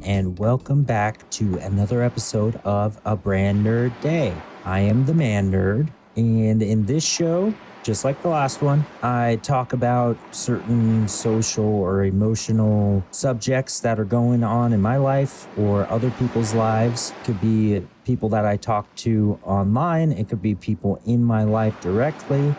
and welcome back to another episode of A Brand Nerd Day. I am the ManNerd, and in this show, just like the last one, I talk about certain social or emotional subjects that are going on in my life or other people's lives. It could be people that I talk to online. It could be people in my life directly.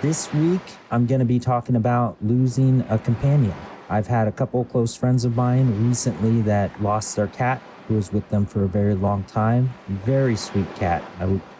This week, I'm going to be talking about losing a companion. I've had a couple close friends of mine recently that lost their cat, who was with them for a very long time. Very sweet cat.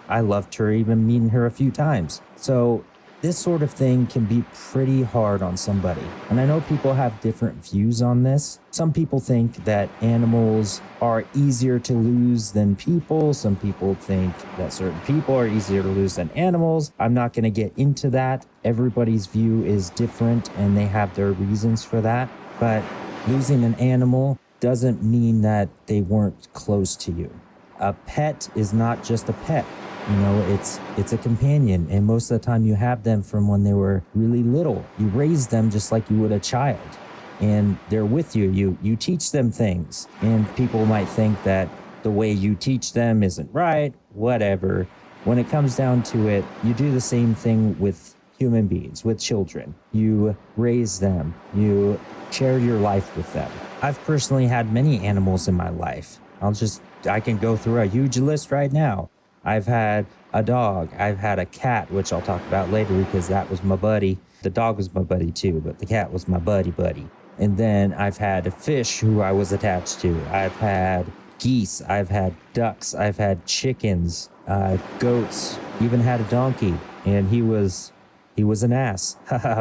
I loved her, even meeting her a few times. So this sort of thing can be pretty hard on somebody. And I know people have different views on this. Some people think that animals are easier to lose than people. Some people think that certain people are easier to lose than animals. I'm not going to get into that. Everybody's view is different and they have their reasons for that. But losing an animal doesn't mean that they weren't close to you. A pet is not just a pet. You know, it's a companion, and most of the time you have them from when they were really little. You raise them just like you would a child, and they're with you. You teach them things, and people might think that the way you teach them isn't right, whatever. When it comes down to it, you do the same thing with human beings, with children. You raise them, you share your life with them. I've personally had many animals in my life. I can go through a huge list right now. I've had a dog. I've had a cat, which I'll talk about later because that was my buddy. The dog was my buddy too, but the cat was my buddy. And then I've had a fish who I was attached to. I've had geese. I've had ducks. I've had chickens, goats, even had a donkey. And he was an ass,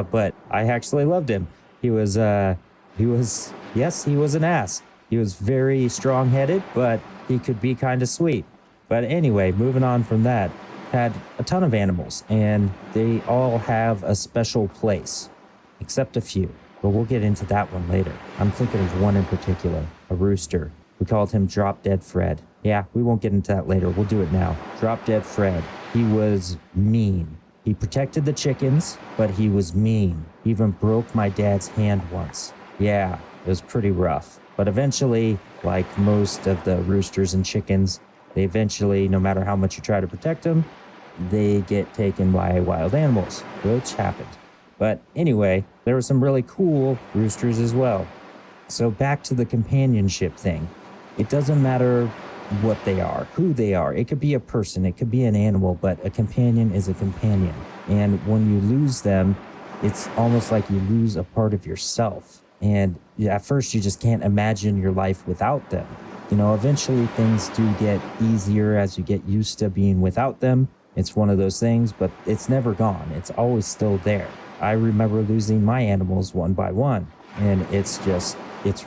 but I actually loved him. He was an ass. He was very strong-headed, but he could be kind of sweet. But anyway, moving on from that, had a ton of animals, and they all have a special place, except a few. But we'll get into that one later. I'm thinking of one in particular, a rooster. We called him Drop Dead Fred. Yeah, we won't get into that later. We'll do it now. Drop Dead Fred. He was mean. He protected the chickens, but he was mean. He even broke my dad's hand once. Yeah, it was pretty rough. But eventually, like most of the roosters and chickens, they eventually, no matter how much you try to protect them, they get taken by wild animals, which happened. But anyway, there were some really cool roosters as well. So back to the companionship thing. It doesn't matter what they are, who they are. It could be a person, it could be an animal, but a companion is a companion. And when you lose them, it's almost like you lose a part of yourself. And at first, you just can't imagine your life without them. You know, eventually things do get easier as you get used to being without them. It's one of those things, but it's never gone. It's always still there. I remember losing my animals one by one, and it's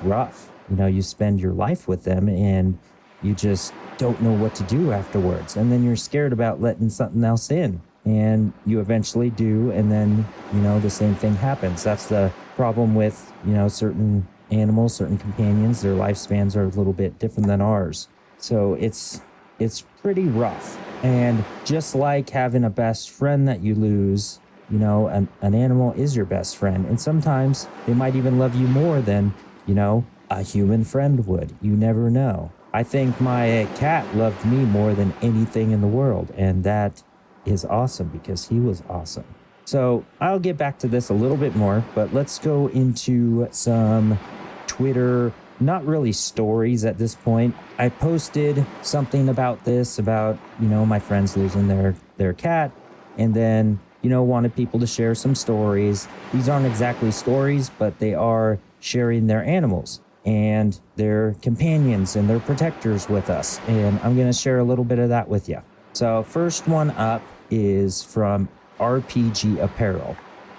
rough. You know, you spend your life with them and you just don't know what to do afterwards. And then you're scared about letting something else in, and you eventually do. And then, you know, the same thing happens. That's the problem with, you know, certain animals, certain companions. Their lifespans are a little bit different than ours. So it's pretty rough. And just like having a best friend that you lose, you know, an animal is your best friend. And sometimes they might even love you more than, you know, a human friend would. You never know. I think my cat loved me more than anything in the world. And that is awesome because he was awesome. So I'll get back to this a little bit more, but let's go into some Twitter, not really stories at this point. I posted something about this, about, you know, my friends losing their cat, and then, you know, wanted people to share some stories. These aren't exactly stories, but they are sharing their animals and their companions and their protectors with us. And I'm going to share a little bit of that with you. So first one up is from RPG Apparel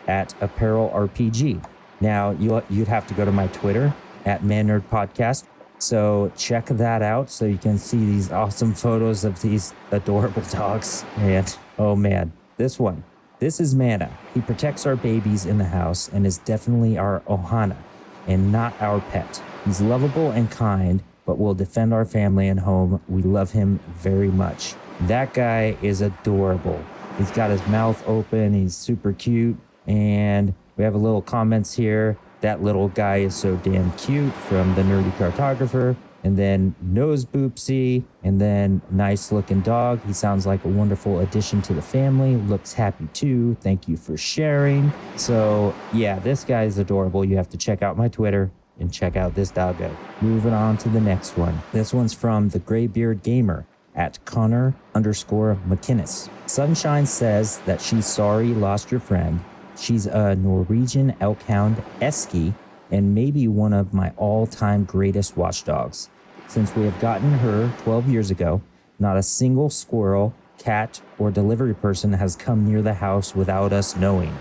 at Apparel RPG. Now, you'd have to go to my Twitter at ManNerd Podcast. So check that out so you can see these awesome photos of these adorable dogs. And oh man, this one. This is Mana. He protects our babies in the house and is definitely our Ohana and not our pet. He's lovable and kind, but will defend our family and home. We love him very much. That guy is adorable. He's got his mouth open. He's super cute. And we have a little comments here. That little guy is so damn cute from the Nerdy Cartographer. And then nose boopsie, and then nice looking dog. He sounds like a wonderful addition to the family. Looks happy too. Thank you for sharing. So yeah, this guy is adorable. You have to check out my Twitter and check out this doggo. Moving on to the next one. This one's from the Graybeard Gamer at Connor_McInnes. Sunshine says that she's sorry you lost your friend. She's a Norwegian elkhound esky and maybe one of my all-time greatest watchdogs. Since we have gotten her 12 years ago, not a single squirrel, cat, or delivery person has come near the house without us knowing.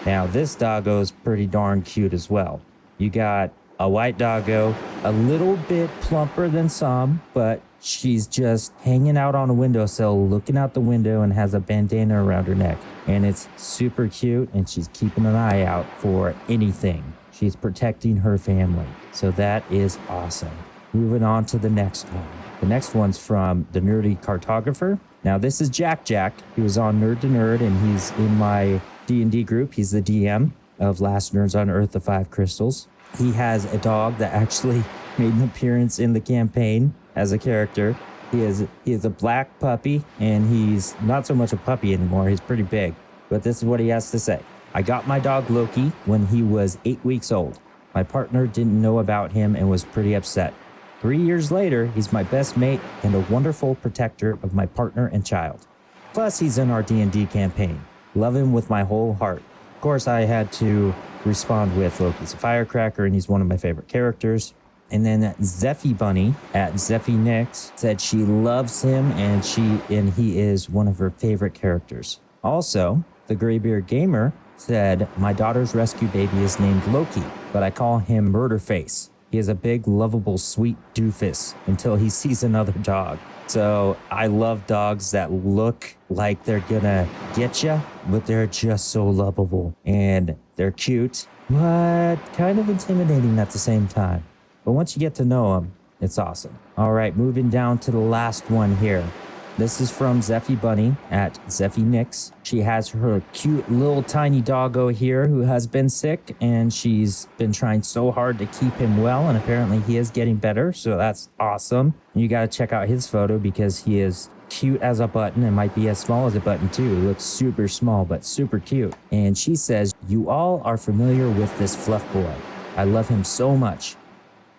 Now, this doggo is pretty darn cute as well. You got a white doggo, a little bit plumper than some, but she's just hanging out on a windowsill, looking out the window, and has a bandana around her neck. And it's super cute, and she's keeping an eye out for anything. She's protecting her family. So that is awesome. Moving on to the next one. The next one's from the Nerdy Cartographer. Now, this is Jack Jack. He was on Nerd to Nerd, and he's in my D&D group. He's the DM of Last Nerds on Earth, the Five Crystals. He has a dog that actually made an appearance in the campaign as a character. He is a black puppy, and he's not so much a puppy anymore. He's pretty big. But this is what he has to say. I got my dog Loki when he was 8 weeks old. My partner didn't know about him and was pretty upset. 3 years later, he's my best mate and a wonderful protector of my partner and child. Plus, he's in our D&D campaign. Love him with my whole heart. Of course, I had to respond with Loki's a firecracker, and he's one of my favorite characters. And then Zeffy Bunny at Zeffy Nix said she loves him and he is one of her favorite characters. Also, the Graybeard Gamer said, my daughter's rescue baby is named Loki, but I call him Murderface. He is a big, lovable, sweet doofus until he sees another dog. So I love dogs that look like they're gonna get you, but they're just so lovable. And they're cute, but kind of intimidating at the same time. But once you get to know them, it's awesome. All right, moving down to the last one here. This is from Zeffy Bunny at Zeffy Nix. She has her cute little tiny doggo here who has been sick, and she's been trying so hard to keep him well, and apparently he is getting better, so that's awesome. And you got to check out his photo because he is cute as a button and might be as small as a button too. He looks super small, but super cute. And she says, you all are familiar with this fluff boy. I love him so much.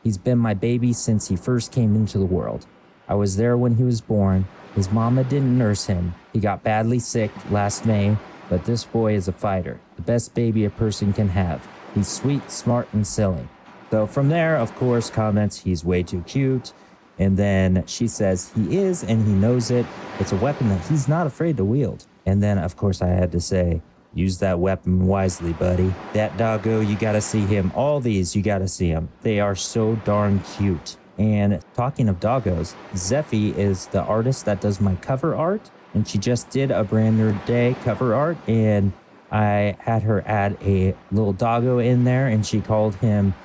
He's been my baby since he first came into the world. I was there when he was born. His mama didn't nurse him. He got badly sick last May, but this boy is a fighter. The best baby a person can have. He's sweet, smart, and silly. So from there, of course, comments, he's way too cute. And then she says he is, and he knows it. It's a weapon that he's not afraid to wield. And then, of course, I had to say, use that weapon wisely, buddy. That doggo, you gotta see him. All these, you gotta see them. They are so darn cute. And talking of doggos, Zeffy is the artist that does my cover art, and she just did a Brand Nerd Day cover art, and I had her add a little doggo in there, and she called him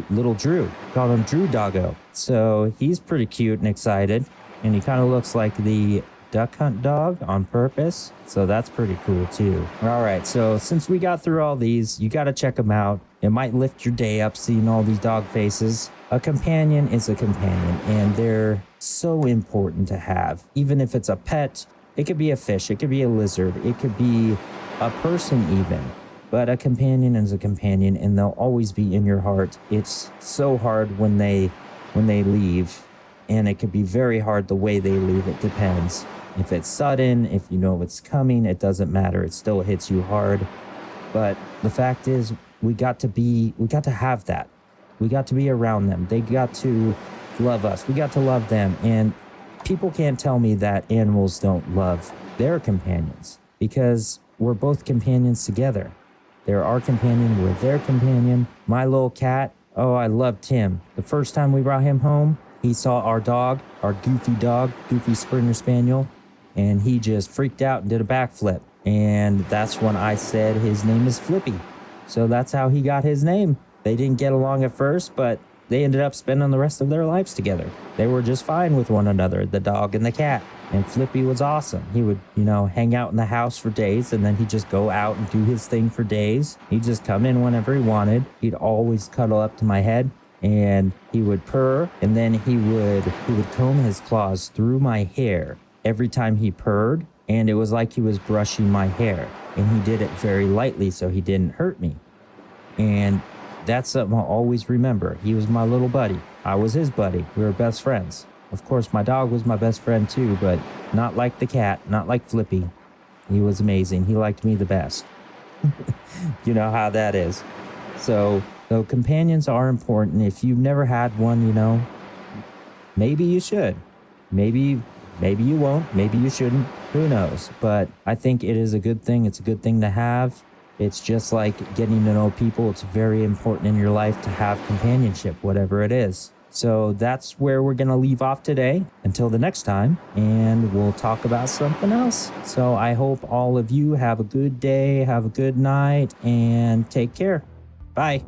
Little Drew. Called him Drew Doggo. So he's pretty cute and excited, and he kind of looks like the duck hunt dog on purpose, so that's pretty cool too. All right, so since we got through all these, you got to check them out. It might lift your day up seeing all these dog faces. A companion is a companion, and they're so important to have. Even if it's a pet, it could be a fish, it could be a lizard, it could be a person even. But a companion is a companion, and they'll always be in your heart. It's so hard when they leave, and it could be very hard the way they leave. It depends. If it's sudden, if you know it's coming, it doesn't matter. It still hits you hard. But the fact is, we got to have that. We got to be around them. They got to love us. We got to love them. And people can't tell me that animals don't love their companions, because we're both companions together. They're our companion. We're their companion. My little cat, oh, I loved him. The first time we brought him home, he saw our dog, our goofy dog, Goofy Springer Spaniel, and he just freaked out and did a backflip. And that's when I said his name is Flippy. So that's how he got his name. They didn't get along at first, but they ended up spending the rest of their lives together. They were just fine with one another, the dog and the cat. And Flippy was awesome. He would, hang out in the house for days, and then he'd just go out and do his thing for days. He'd just come in whenever he wanted. He'd always cuddle up to my head. and he would purr, and then he would comb his claws through my hair every time he purred, and it was like he was brushing my hair, and he did it very lightly so he didn't hurt me. And that's something I'll always remember. He was my little buddy. I was his buddy. We were best friends. Of course, my dog was my best friend too, but not like the cat, not like Flippy. He was amazing. He liked me the best. You know how that is. So companions are important. If you've never had one, maybe you should. Maybe you won't. Maybe you shouldn't. Who knows? But I think it is a good thing. It's a good thing to have. It's just like getting to know people. It's very important in your life to have companionship, whatever it is. So that's where we're going to leave off today until the next time, and we'll talk about something else. So I hope all of you have a good day, have a good night, and take care. Bye.